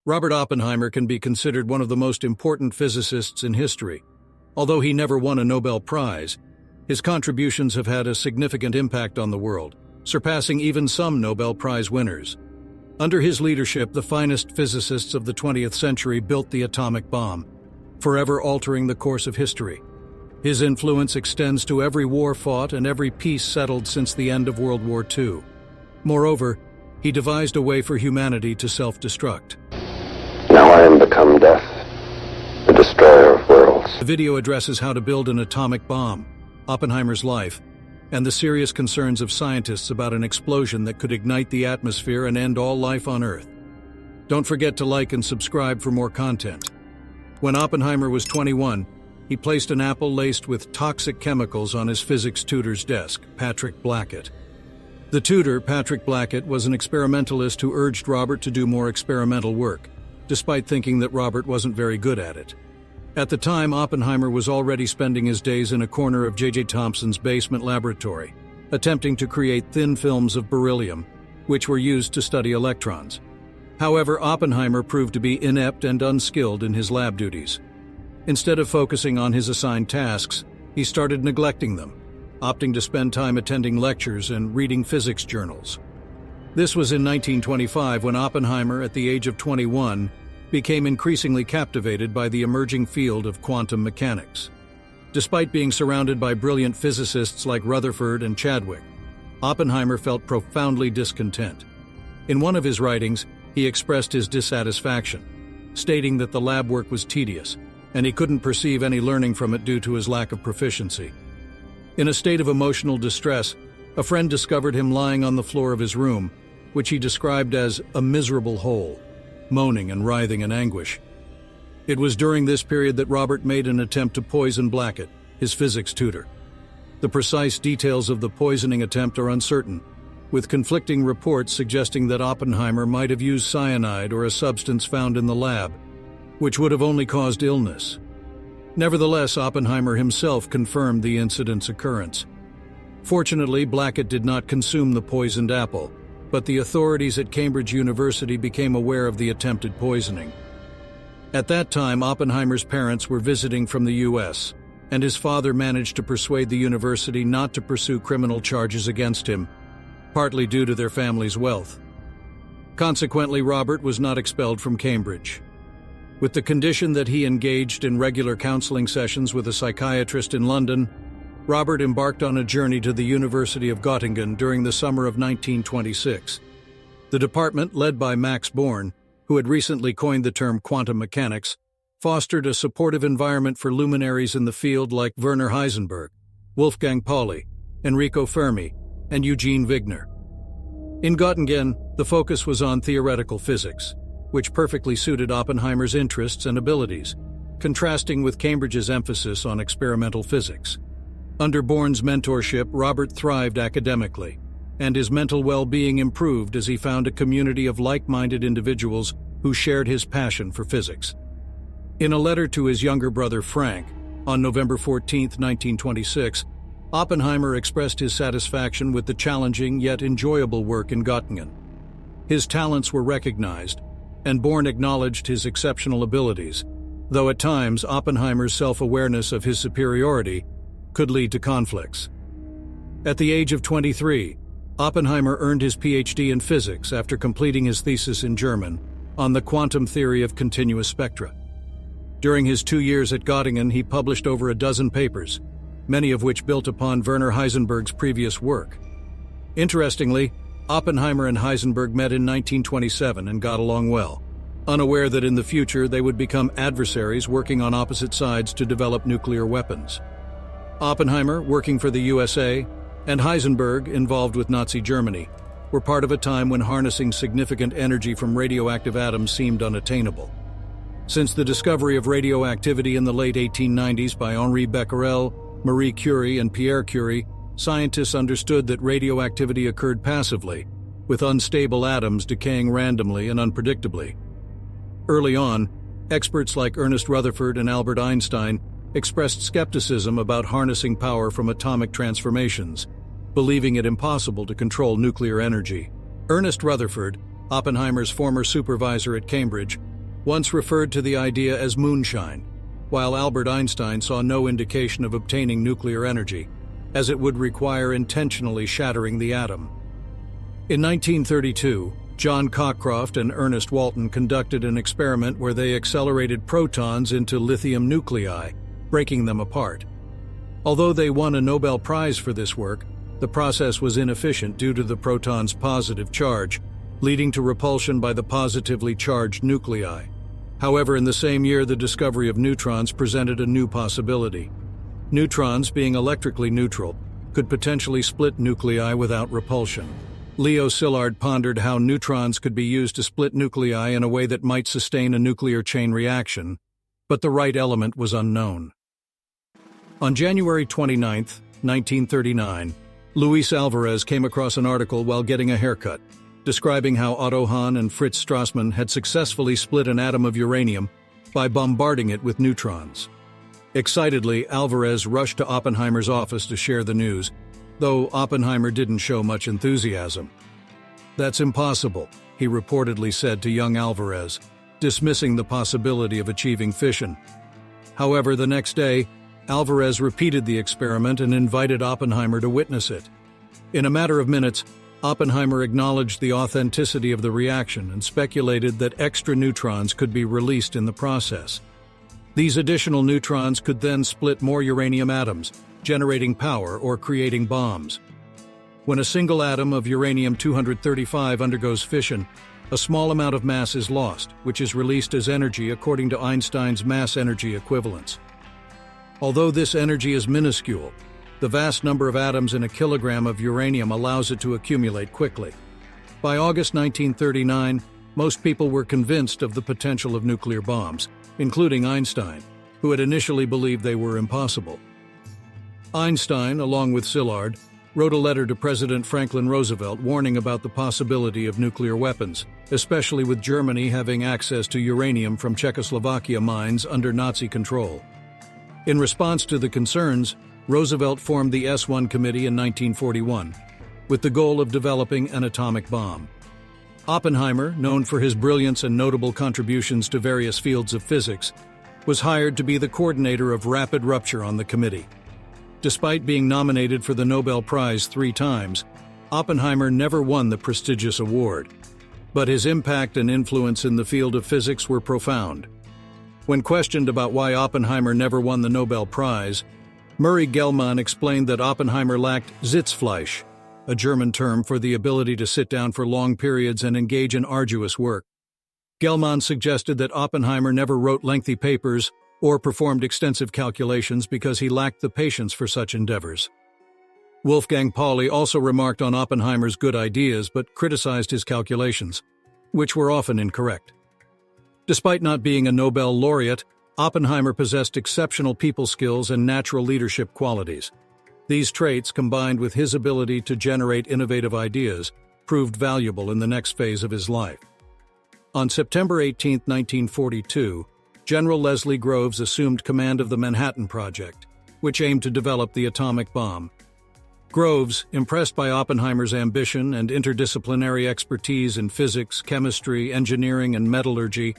Robert Oppenheimer can be considered one of the most important physicists in history. Although he never won a Nobel Prize, his contributions have had a significant impact on the world, surpassing even some Nobel Prize winners. Under his leadership, the finest physicists of the 20th century built the atomic bomb, forever altering the course of history. His influence extends to every war fought and every peace settled since the end of World War II. Moreover, he devised a way for humanity to self-destruct. Now I am become death, the destroyer of worlds. The video addresses how to build an atomic bomb, Oppenheimer's life, and the serious concerns of scientists about an explosion that could ignite the atmosphere and end all life on Earth. Don't forget to like and subscribe for more content. When Oppenheimer was 21, he placed an apple laced with toxic chemicals on his physics tutor's desk, Patrick Blackett. The tutor, Patrick Blackett, was an experimentalist who urged Robert to do more experimental work, despite thinking that Robert wasn't very good at it. At the time, Oppenheimer was already spending his days in a corner of J.J. Thomson's basement laboratory, attempting to create thin films of beryllium, which were used to study electrons. However, Oppenheimer proved to be inept and unskilled in his lab duties. Instead of focusing on his assigned tasks, he started neglecting them, opting to spend time attending lectures and reading physics journals. This was in 1925 when Oppenheimer, at the age of 21, became increasingly captivated by the emerging field of quantum mechanics. Despite being surrounded by brilliant physicists like Rutherford and Chadwick, Oppenheimer felt profoundly discontent. In one of his writings, he expressed his dissatisfaction, stating that the lab work was tedious, and he couldn't perceive any learning from it due to his lack of proficiency. In a state of emotional distress, a friend discovered him lying on the floor of his room, which he described as a miserable hole, moaning and writhing in anguish. It was during this period that Robert made an attempt to poison Blackett, his physics tutor. The precise details of the poisoning attempt are uncertain, with conflicting reports suggesting that Oppenheimer might have used cyanide or a substance found in the lab, which would have only caused illness. Nevertheless, Oppenheimer himself confirmed the incident's occurrence. Fortunately, Blackett did not consume the poisoned apple, but the authorities at Cambridge University became aware of the attempted poisoning. At that time, Oppenheimer's parents were visiting from the U.S., and his father managed to persuade the university not to pursue criminal charges against him, partly due to their family's wealth. Consequently, Robert was not expelled from Cambridge. With the condition that he engaged in regular counseling sessions with a psychiatrist in London, Robert embarked on a journey to the University of Göttingen during the summer of 1926. The department, led by Max Born, who had recently coined the term quantum mechanics, fostered a supportive environment for luminaries in the field like Werner Heisenberg, Wolfgang Pauli, Enrico Fermi, and Eugene Wigner. In Göttingen, the focus was on theoretical physics, which perfectly suited Oppenheimer's interests and abilities, contrasting with Cambridge's emphasis on experimental physics. Under Born's mentorship, Robert thrived academically, and his mental well-being improved as he found a community of like-minded individuals who shared his passion for physics. In a letter to his younger brother Frank, on November 14, 1926, Oppenheimer expressed his satisfaction with the challenging yet enjoyable work in Göttingen. His talents were recognized, and Born acknowledged his exceptional abilities, though at times Oppenheimer's self-awareness of his superiority could lead to conflicts. At the age of 23, Oppenheimer earned his PhD in physics after completing his thesis in German on the quantum theory of continuous spectra. During his 2 years at Göttingen, he published over a dozen papers, many of which built upon Werner Heisenberg's previous work. Interestingly, Oppenheimer and Heisenberg met in 1927 and got along well, unaware that in the future they would become adversaries working on opposite sides to develop nuclear weapons. Oppenheimer, working for the USA, and Heisenberg, involved with Nazi Germany, were part of a time when harnessing significant energy from radioactive atoms seemed unattainable. Since the discovery of radioactivity in the late 1890s by Henri Becquerel, Marie Curie, and Pierre Curie, scientists understood that radioactivity occurred passively, with unstable atoms decaying randomly and unpredictably. Early on, experts like Ernest Rutherford and Albert Einstein expressed skepticism about harnessing power from atomic transformations, believing it impossible to control nuclear energy. Ernest Rutherford, Oppenheimer's former supervisor at Cambridge, once referred to the idea as moonshine, while Albert Einstein saw no indication of obtaining nuclear energy, as it would require intentionally shattering the atom. In 1932, John Cockcroft and Ernest Walton conducted an experiment where they accelerated protons into lithium nuclei, breaking them apart. Although they won a Nobel Prize for this work, the process was inefficient due to the proton's positive charge, leading to repulsion by the positively charged nuclei. However, in the same year, the discovery of neutrons presented a new possibility. Neutrons, being electrically neutral, could potentially split nuclei without repulsion. Leo Szilard pondered how neutrons could be used to split nuclei in a way that might sustain a nuclear chain reaction, but the right element was unknown. On January 29, 1939, Luis Alvarez came across an article while getting a haircut, describing how Otto Hahn and Fritz Strassmann had successfully split an atom of uranium by bombarding it with neutrons. Excitedly, Alvarez rushed to Oppenheimer's office to share the news, though Oppenheimer didn't show much enthusiasm. "That's impossible," he reportedly said to young Alvarez, dismissing the possibility of achieving fission. However, the next day, Alvarez repeated the experiment and invited Oppenheimer to witness it. In a matter of minutes, Oppenheimer acknowledged the authenticity of the reaction and speculated that extra neutrons could be released in the process. These additional neutrons could then split more uranium atoms, generating power or creating bombs. When a single atom of uranium-235 undergoes fission, a small amount of mass is lost, which is released as energy according to Einstein's mass-energy equivalence. Although this energy is minuscule, the vast number of atoms in a kilogram of uranium allows it to accumulate quickly. By August 1939, most people were convinced of the potential of nuclear bombs, including Einstein, who had initially believed they were impossible. Einstein, along with Szilard, wrote a letter to President Franklin Roosevelt warning about the possibility of nuclear weapons, especially with Germany having access to uranium from Czechoslovakia mines under Nazi control. In response to the concerns, Roosevelt formed the S-1 Committee in 1941, with the goal of developing an atomic bomb. Oppenheimer, known for his brilliance and notable contributions to various fields of physics, was hired to be the coordinator of rapid rupture on the committee. Despite being nominated for the Nobel Prize 3 times, Oppenheimer never won the prestigious award. But his impact and influence in the field of physics were profound. When questioned about why Oppenheimer never won the Nobel Prize, Murray Gell-Mann explained that Oppenheimer lacked Sitzfleisch, a German term for the ability to sit down for long periods and engage in arduous work. Gell-Mann suggested that Oppenheimer never wrote lengthy papers or performed extensive calculations because he lacked the patience for such endeavors. Wolfgang Pauli also remarked on Oppenheimer's good ideas but criticized his calculations, which were often incorrect. Despite not being a Nobel laureate, Oppenheimer possessed exceptional people skills and natural leadership qualities. These traits, combined with his ability to generate innovative ideas, proved valuable in the next phase of his life. On September 18, 1942, General Leslie Groves assumed command of the Manhattan Project, which aimed to develop the atomic bomb. Groves, impressed by Oppenheimer's ambition and interdisciplinary expertise in physics, chemistry, engineering, and metallurgy,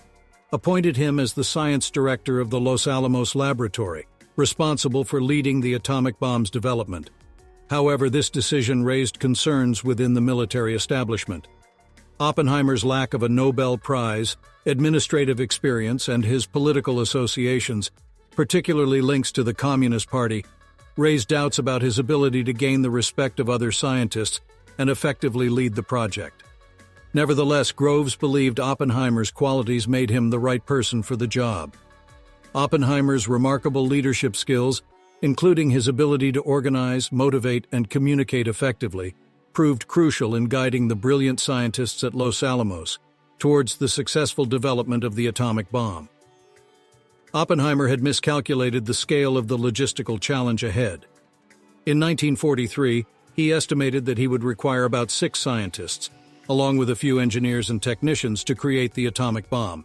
appointed him as the science director of the Los Alamos Laboratory, responsible for leading the atomic bomb's development. However, this decision raised concerns within the military establishment. Oppenheimer's lack of a Nobel Prize, administrative experience, and his political associations, particularly links to the Communist Party, raised doubts about his ability to gain the respect of other scientists and effectively lead the project. Nevertheless, Groves believed Oppenheimer's qualities made him the right person for the job. Oppenheimer's remarkable leadership skills, including his ability to organize, motivate, and communicate effectively, proved crucial in guiding the brilliant scientists at Los Alamos towards the successful development of the atomic bomb. Oppenheimer had miscalculated the scale of the logistical challenge ahead. In 1943, he estimated that he would require about 6 scientists, along with a few engineers and technicians, to create the atomic bomb.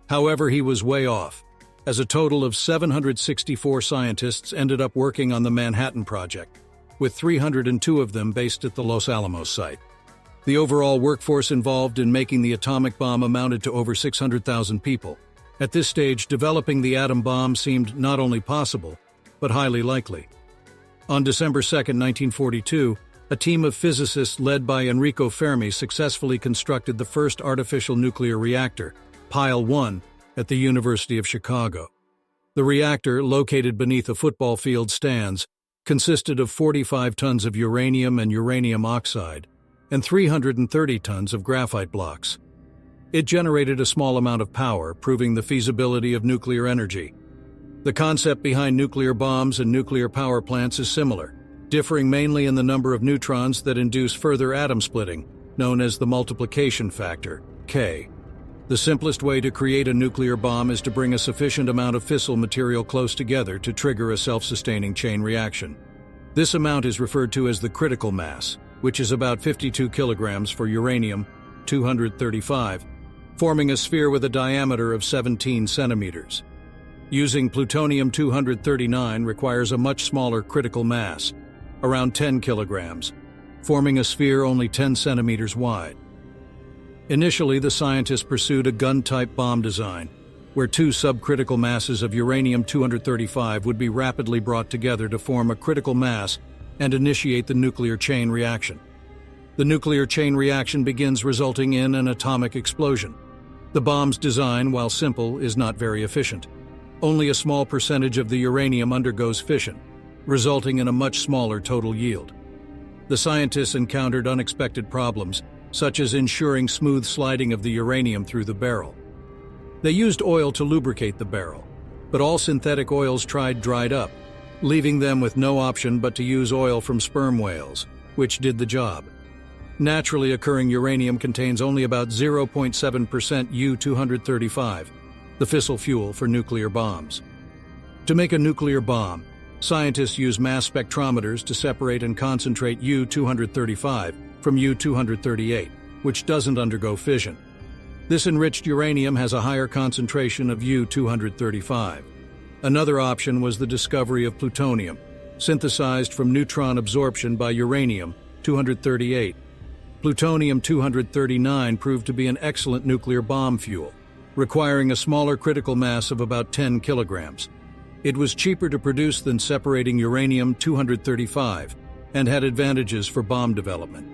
However, he was way off, as a total of 764 scientists ended up working on the Manhattan Project, with 302 of them based at the Los Alamos site. The overall workforce involved in making the atomic bomb amounted to over 600,000 people. At this stage, developing the atom bomb seemed not only possible, but highly likely. On December 2, 1942, a team of physicists led by Enrico Fermi successfully constructed the first artificial nuclear reactor, Pile 1, at the University of Chicago. The reactor, located beneath a football field stands, consisted of 45 tons of uranium and uranium oxide, and 330 tons of graphite blocks. It generated a small amount of power, proving the feasibility of nuclear energy. The concept behind nuclear bombs and nuclear power plants is similar, differing mainly in the number of neutrons that induce further atom splitting, known as the multiplication factor, K. The simplest way to create a nuclear bomb is to bring a sufficient amount of fissile material close together to trigger a self-sustaining chain reaction. This amount is referred to as the critical mass, which is about 52 kilograms for uranium-235, forming a sphere with a diameter of 17 centimeters. Using plutonium-239 requires a much smaller critical mass, around 10 kilograms, forming a sphere only 10 centimeters wide. Initially, the scientists pursued a gun-type bomb design, where two subcritical masses of uranium-235 would be rapidly brought together to form a critical mass and initiate the nuclear chain reaction. The nuclear chain reaction begins, resulting in an atomic explosion. The bomb's design, while simple, is not very efficient. Only a small percentage of the uranium undergoes fission, resulting in a much smaller total yield. The scientists encountered unexpected problems, such as ensuring smooth sliding of the uranium through the barrel. They used oil to lubricate the barrel, but all synthetic oils tried dried up, leaving them with no option but to use oil from sperm whales, which did the job. Naturally occurring uranium contains only about 0.7% U-235, the fissile fuel for nuclear bombs. To make a nuclear bomb, scientists use mass spectrometers to separate and concentrate U-235 from U-238, which doesn't undergo fission. This enriched uranium has a higher concentration of U-235. Another option was the discovery of plutonium, synthesized from neutron absorption by uranium-238. Plutonium-239 proved to be an excellent nuclear bomb fuel, requiring a smaller critical mass of about 10 kilograms. It was cheaper to produce than separating uranium-235 and had advantages for bomb development.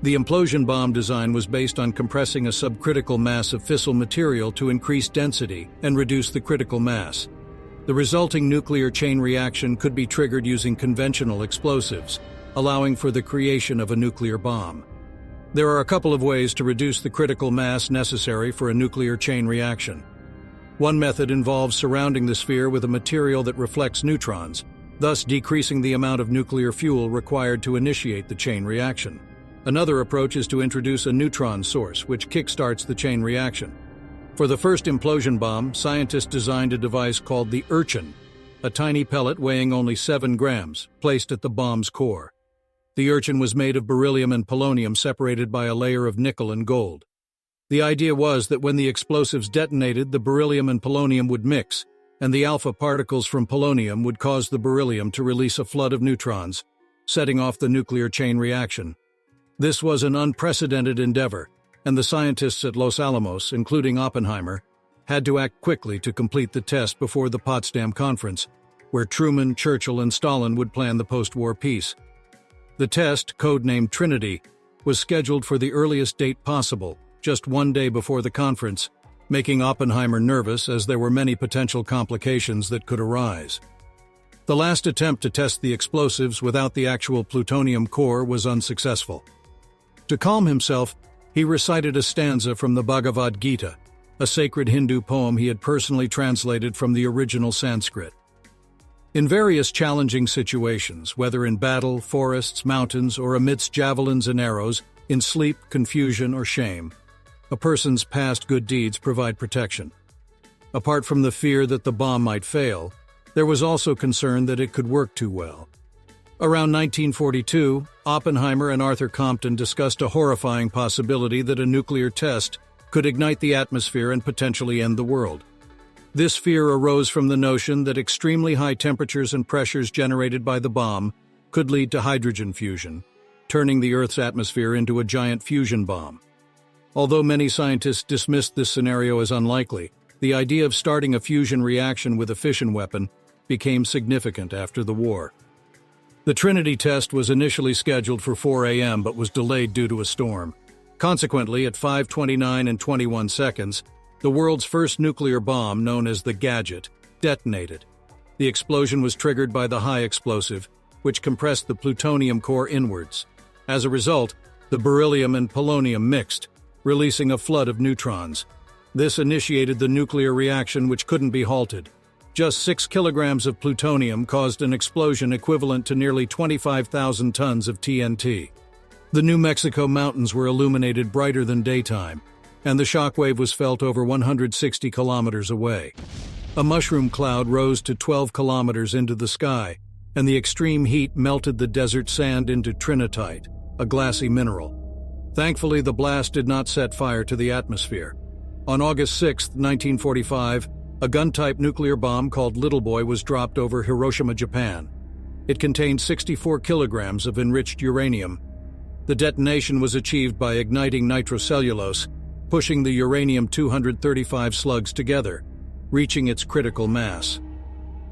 The implosion bomb design was based on compressing a subcritical mass of fissile material to increase density and reduce the critical mass. The resulting nuclear chain reaction could be triggered using conventional explosives, allowing for the creation of a nuclear bomb. There are a couple of ways to reduce the critical mass necessary for a nuclear chain reaction. One method involves surrounding the sphere with a material that reflects neutrons, thus decreasing the amount of nuclear fuel required to initiate the chain reaction. Another approach is to introduce a neutron source, which kickstarts the chain reaction. For the first implosion bomb, scientists designed a device called the Urchin, a tiny pellet weighing only 7 grams, placed at the bomb's core. The Urchin was made of beryllium and polonium separated by a layer of nickel and gold. The idea was that when the explosives detonated, the beryllium and polonium would mix, and the alpha particles from polonium would cause the beryllium to release a flood of neutrons, setting off the nuclear chain reaction. This was an unprecedented endeavor, and the scientists at Los Alamos, including Oppenheimer, had to act quickly to complete the test before the Potsdam Conference, where Truman, Churchill, and Stalin would plan the post-war peace. The test, codenamed Trinity, was scheduled for the earliest date possible, just one day before the conference, making Oppenheimer nervous as there were many potential complications that could arise. The last attempt to test the explosives without the actual plutonium core was unsuccessful. To calm himself, he recited a stanza from the Bhagavad Gita, a sacred Hindu poem he had personally translated from the original Sanskrit. In various challenging situations, whether in battle, forests, mountains, or amidst javelins and arrows, in sleep, confusion, or shame, a person's past good deeds provide protection. Apart from the fear that the bomb might fail, there was also concern that it could work too well. Around 1942, Oppenheimer and Arthur Compton discussed a horrifying possibility that a nuclear test could ignite the atmosphere and potentially end the world. This fear arose from the notion that extremely high temperatures and pressures generated by the bomb could lead to hydrogen fusion, turning the Earth's atmosphere into a giant fusion bomb. Although many scientists dismissed this scenario as unlikely, the idea of starting a fusion reaction with a fission weapon became significant after the war. The Trinity test was initially scheduled for 4 a.m. but was delayed due to a storm. Consequently, at 5:29 and 21 seconds, the world's first nuclear bomb, known as the Gadget, detonated. The explosion was triggered by the high explosive, which compressed the plutonium core inwards. As a result, the beryllium and polonium mixed, releasing a flood of neutrons. This initiated the nuclear reaction, which couldn't be halted. Just 6 kilograms of plutonium caused an explosion equivalent to nearly 25,000 tons of TNT. The New Mexico mountains were illuminated brighter than daytime, and the shockwave was felt over 160 kilometers away. A mushroom cloud rose to 12 kilometers into the sky, and the extreme heat melted the desert sand into trinitite, a glassy mineral. Thankfully, the blast did not set fire to the atmosphere. On August 6, 1945, a gun-type nuclear bomb called Little Boy was dropped over Hiroshima, Japan. It contained 64 kilograms of enriched uranium. The detonation was achieved by igniting nitrocellulose, pushing the uranium-235 slugs together, reaching its critical mass.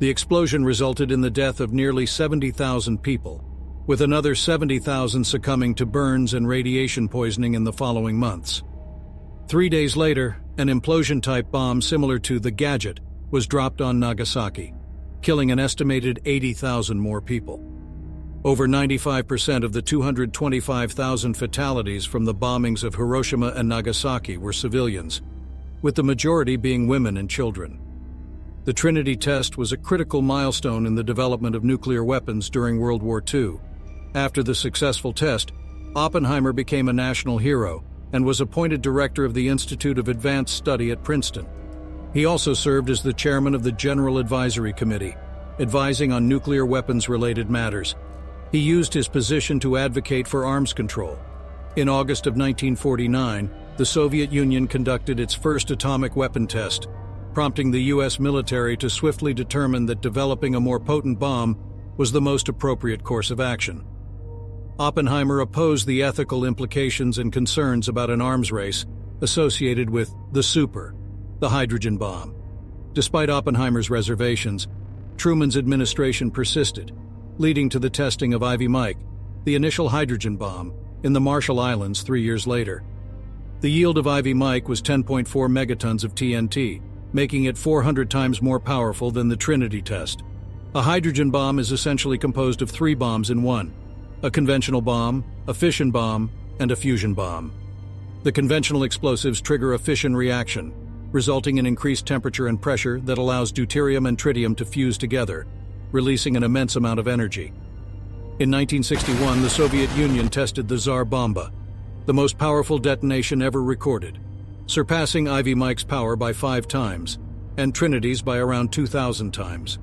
The explosion resulted in the death of nearly 70,000 people, with another 70,000 succumbing to burns and radiation poisoning in the following months. 3 days later, an implosion-type bomb similar to the Gadget was dropped on Nagasaki, killing an estimated 80,000 more people. Over 95% of the 225,000 fatalities from the bombings of Hiroshima and Nagasaki were civilians, with the majority being women and children. The Trinity test was a critical milestone in the development of nuclear weapons during World War II. After the successful test, Oppenheimer became a national hero and was appointed director of the Institute of Advanced Study at Princeton. He also served as the chairman of the General Advisory Committee, advising on nuclear weapons-related matters. He used his position to advocate for arms control. In August of 1949, the Soviet Union conducted its first atomic weapon test, prompting the U.S. military to swiftly determine that developing a more potent bomb was the most appropriate course of action. Oppenheimer opposed the ethical implications and concerns about an arms race associated with the super, the hydrogen bomb. Despite Oppenheimer's reservations, Truman's administration persisted, leading to the testing of Ivy Mike, the initial hydrogen bomb, in the Marshall Islands 3 years later. The yield of Ivy Mike was 10.4 megatons of TNT, making it 400 times more powerful than the Trinity test. A hydrogen bomb is essentially composed of 3 bombs in one: a conventional bomb, a fission bomb, and a fusion bomb. The conventional explosives trigger a fission reaction, resulting in increased temperature and pressure that allows deuterium and tritium to fuse together, releasing an immense amount of energy. In 1961, the Soviet Union tested the Tsar Bomba, the most powerful detonation ever recorded, surpassing Ivy Mike's power by 5 times, and Trinity's by around 2,000 times.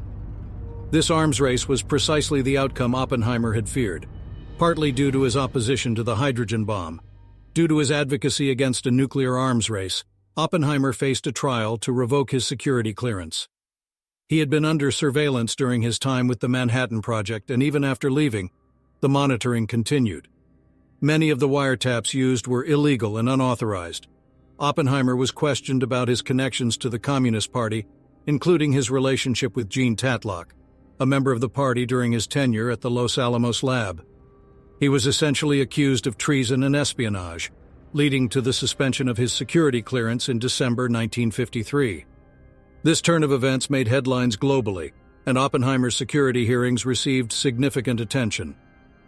This arms race was precisely the outcome Oppenheimer had feared, partly due to his opposition to the hydrogen bomb. Due to his advocacy against a nuclear arms race, Oppenheimer faced a trial to revoke his security clearance. He had been under surveillance during his time with the Manhattan Project, and even after leaving, the monitoring continued. Many of the wiretaps used were illegal and unauthorized. Oppenheimer was questioned about his connections to the Communist Party, including his relationship with Gene Tatlock, a member of the party during his tenure at the Los Alamos lab. He was essentially accused of treason and espionage, leading to the suspension of his security clearance in December 1953. This turn of events made headlines globally, and Oppenheimer's security hearings received significant attention.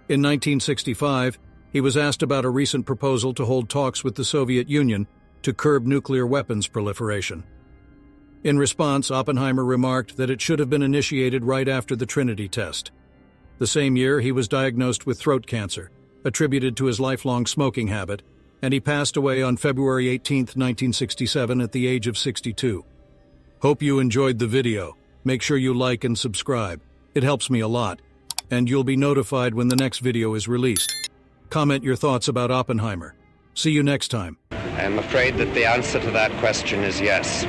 In 1965, he was asked about a recent proposal to hold talks with the Soviet Union to curb nuclear weapons proliferation. In response, Oppenheimer remarked that it should have been initiated right after the Trinity test. The same year, he was diagnosed with throat cancer, attributed to his lifelong smoking habit, and he passed away on February 18, 1967, at the age of 62. Hope you enjoyed the video. Make sure you like and subscribe. It helps me a lot, and you'll be notified when the next video is released. Comment your thoughts about Oppenheimer. See you next time. I am afraid that the answer to that question is yes.